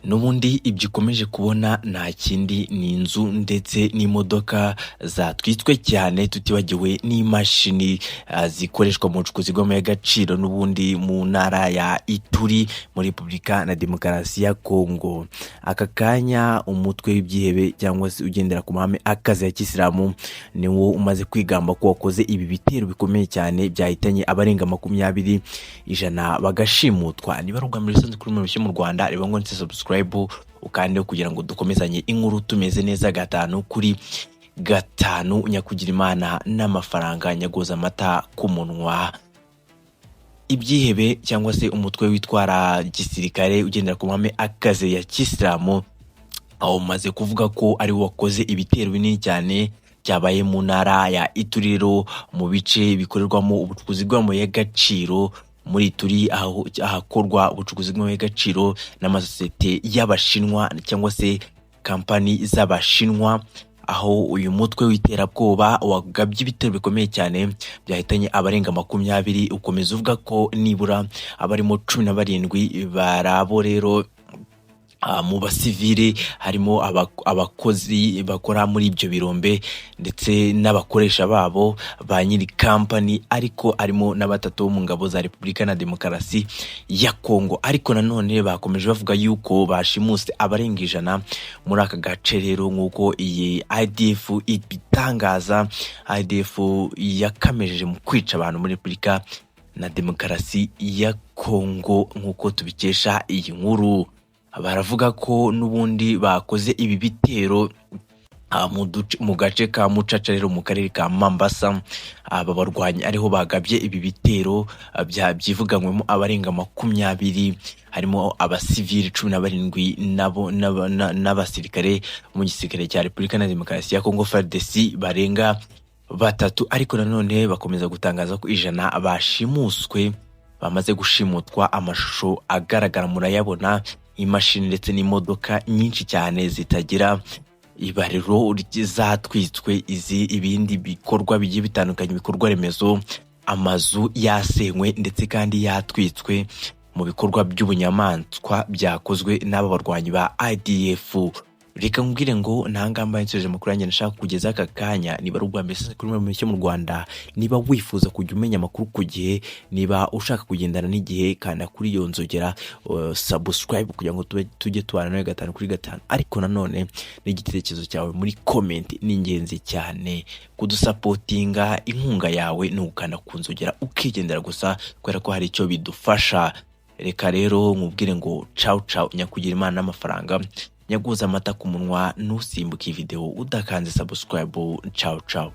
Nubundi ibyo ukomeje kubona nta kindi ni inzu ndetse n'imodoka zatwitswe cyane, tutibagiwe n'imashini zikoreshwa mu bucukuzi bw'amabuye y'agaciro n'ubundi mu ntara ya Ituri muri Repubulika na Demokarasi ya Kongo. Aka kanya umutwe w'ibyihebe cyangwa se ugendera ku mahame akazi ya Kisilamu ni wo umaze kwigamba ko wakoze ibi bitero bikomeye cyane byahitanye abarenga 20 bagashimutwa. Niba ari ubwa mbere usanzwe kuri mu Rwanda, reba ngo nse subscribe ukande kugira ngo dukomezanye inkuru tumeze neza gatanu kuri gatanu. Nyakugira Imana n'amafaranga nyagoza amata ku munwa. Ibyihebe cyangwa se umutwe witwara gisirikare ugendera ku mahame akaze ya Kisilamu aho umaze kuvuga ko ari wakoze ibitero binini cyane byabaye mu ntara ya Ituri, mu bice bikorerwamo ubucukuzi bw'amabuye y'agaciro muri Ituri, aho hakorwa ubucukuzi bw'amabuye y'agaciro n'amasosiyete y'Abashinwa cyangwa se kampani z'Abashinwa, aho uyu mutwe w'iterabwoba wagabye ibitero bikomeye cyane byahitanye abarenga 20. Ukomeza uvuga ko nibura abarimo 17 barabo rero mu basivile harimo abakozi bakora muri ibyo birombe ndetse n'abakoresha babo ba nyiri company, ariko arimo n'abatatu mu ngabo za Repubulika na Demokarasi ya Kongo. Ariko nanone bakomeje bavuga yuko bashimuse abarenga 100 muri aka gace rero, nk'uko iyi IDF ibitangaza. IDF yakamejeje mu kwica abantu muri Repubulika na Demokarasi ya Kongo, nk'uko tubikesha iyi nkuru. Baravuga ko nubundi bakoze ibi bitero mu gace ka Mucaca rero mu karere ka Mambasa. Aba barwanyi ariho bagabye ibi bitero byivuganywemo abarenga 20, harimo abasivili 17 nabo n'abasirikare mu gisirikare cya Repubulika na Demokarasi ya Kongo FARDC barenga 3. Ariko nanone bakomeza gutangaza ko 100 bashimuswe bamaze gushimutwa. Amashusho agaragara murayabona, imashini ndetse n'imodoka nyinshi cyane zitagira ibariro zatwitswe. Ibindi bikorwa bigiye bitandukanye, bikorwa remezo, amazu yasenywe ndetse kandi yatwitswe mu bikorwa by'ubunyamaswa byakozwe n'aba barwanyi ba IDF. Reka nkubwire ngo ntangamba nsoje makuru yanjye nashaka kugeza aka kanya. Niba ari ubwa mbere kuri mu Rwanda, niba wifuza kujya umenya amakuru ku gihe, niba ushaka kugendana n'igihe, kana kuri iyo nzogera subscribe kugira ngo tujye tubana nawe gatanu kuri gatanu. Ariko nanone n'igitekerezo cyawe muri comment ni ingenzi cyane. Kudusapotinga, inkunga yawe ni ugukanda ku nzogera ukigendera gusa, kubera ko hari icyo bidufasha. Reka rero nkubwire ngo ciao ciao, nyakugira Imana n'amafaranga nyaguza amata ku munwa. Nusimbuka iyi video udakanze subscribe. Ciao ciao.